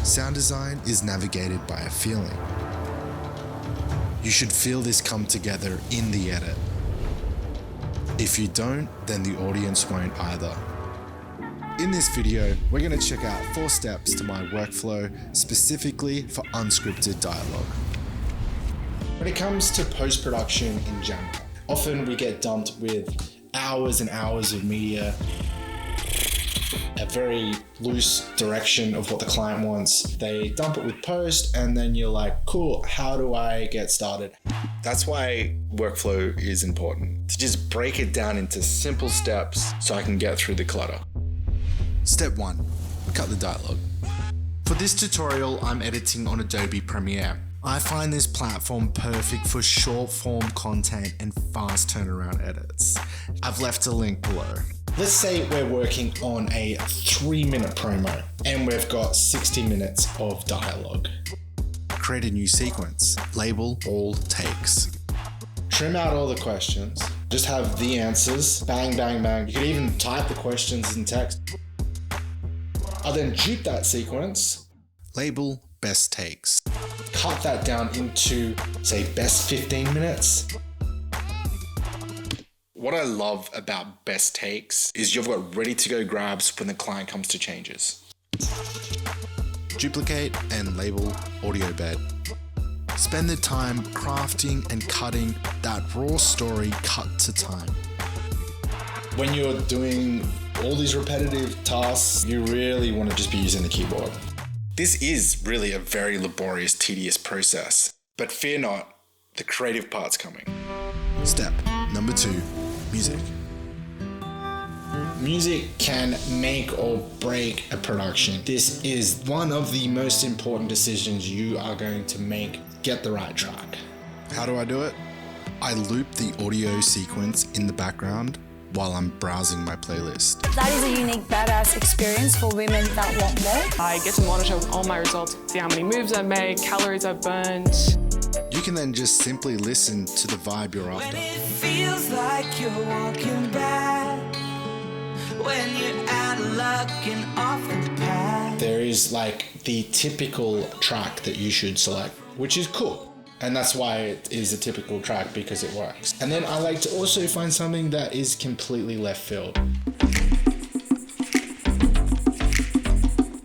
Sound design is navigated by a feeling. You should feel this come together in the edit. If you don't, then the audience won't either. In this video, we're going to check out 4 steps to my workflow specifically for unscripted dialogue. When it comes to post-production in general, often we get dumped with hours and hours of media, a very loose direction of what the client wants. They dump it with post and then you're like, cool, how do I get started? That's why workflow is important, to just break it down into simple steps so I can get through the clutter. Step 1, cut the dialogue. For this tutorial, I'm editing on Adobe Premiere. I find this platform perfect for short form content and fast turnaround edits. I've left a link below. Let's say we're working on a 3-minute promo and we've got 60 minutes of dialogue. Create a new sequence. Label all takes. Trim out all the questions. Just have the answers. Bang, bang, bang. You could even type the questions in text. I'll then dupe that sequence. Label best takes. Cut that down into, say, best 15 minutes. What I love about best takes is you've got ready to go grabs when the client comes to changes. Duplicate and label audio bed. Spend the time crafting and cutting that raw story cut to time. When you're doing all these repetitive tasks, you really want to just be using the keyboard. This is really a very laborious, tedious process, but fear not, the creative part's coming. Step number 2, music. Music can make or break a production. This is one of the most important decisions you are going to make. Get the right track. How do I do it? I loop the audio sequence in the background while I'm browsing my playlist. That is a unique, badass experience for women that want more. I get to monitor all my results, see how many moves I've made, calories I've burned. You can then just simply listen to the vibe you're after. When it feels like you're walking back, when you're out of luck and off the path. There is like the typical track that you should select, which is cool. And that's why it is a typical track, because it works. And then I like to also find something that is completely left field.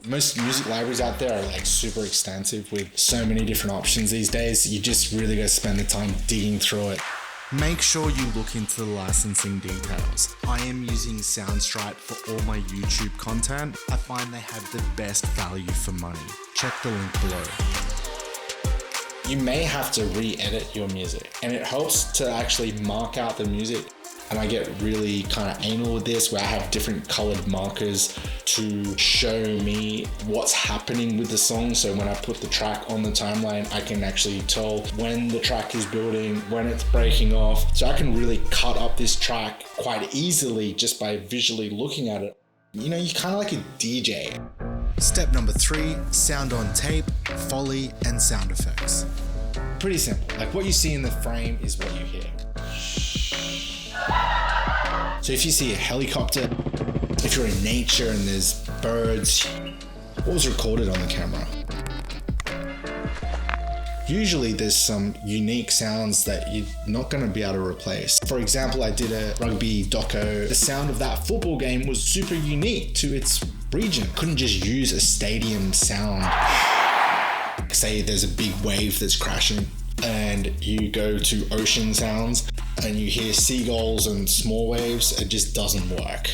Most music libraries out there are like super extensive with so many different options these days. You just really gotta spend the time digging through it. Make sure you look into the licensing details. I am using Soundstripe for all my YouTube content. I find they have the best value for money. Check the link below. You may have to re-edit your music, and it helps to actually mark out the music. And I get really kind of anal with this, where I have different colored markers to show me what's happening with the song. So when I put the track on the timeline, I can actually tell when the track is building, when it's breaking off. So I can really cut up this track quite easily just by visually looking at it. You know, you're kind of like a DJ. Step number 3, sound on tape, Foley, and sound effects. Pretty simple. Like what you see in the frame is what you hear. So if you see a helicopter, if you're in nature and there's birds, what was recorded on the camera? Usually there's some unique sounds that you're not going to be able to replace. For example, I did a rugby doco. The sound of that football game was super unique to its region. Couldn't just use a stadium sound. Say there's a big wave that's crashing and you go to ocean sounds and you hear seagulls and small waves, it just doesn't work.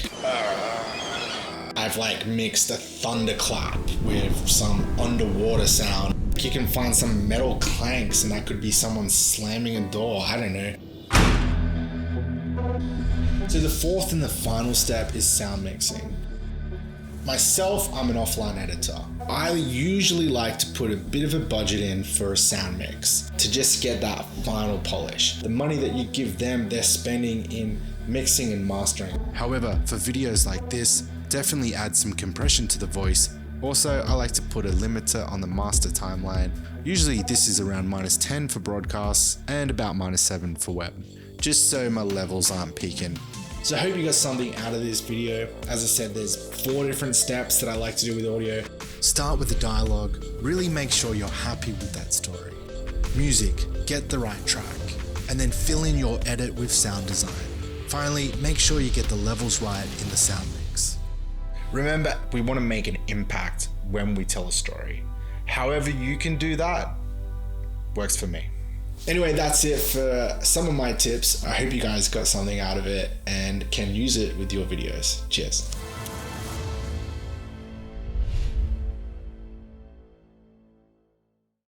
I've like mixed a thunderclap with some underwater sound. You can find some metal clanks and that could be someone slamming a door, I don't know. So the 4th and the final step is sound mixing. Myself, I'm an offline editor. I usually like to put a bit of a budget in for a sound mix to just get that final polish. The money that you give them, they're spending in mixing and mastering. However, for videos like this, definitely add some compression to the voice. Also, I like to put a limiter on the master timeline. Usually this is around -10 for broadcasts and about -7 for web, just so my levels aren't peaking. So I hope you got something out of this video. As I said, there's 4 different steps that I like to do with audio. Start with the dialogue. Really make sure you're happy with that story. Music, get the right track. And then fill in your edit with sound design. Finally, make sure you get the levels right in the sound mix. Remember, we want to make an impact when we tell a story. However you can do that, works for me. Anyway, that's it for some of my tips. I hope you guys got something out of it and can use it with your videos. Cheers.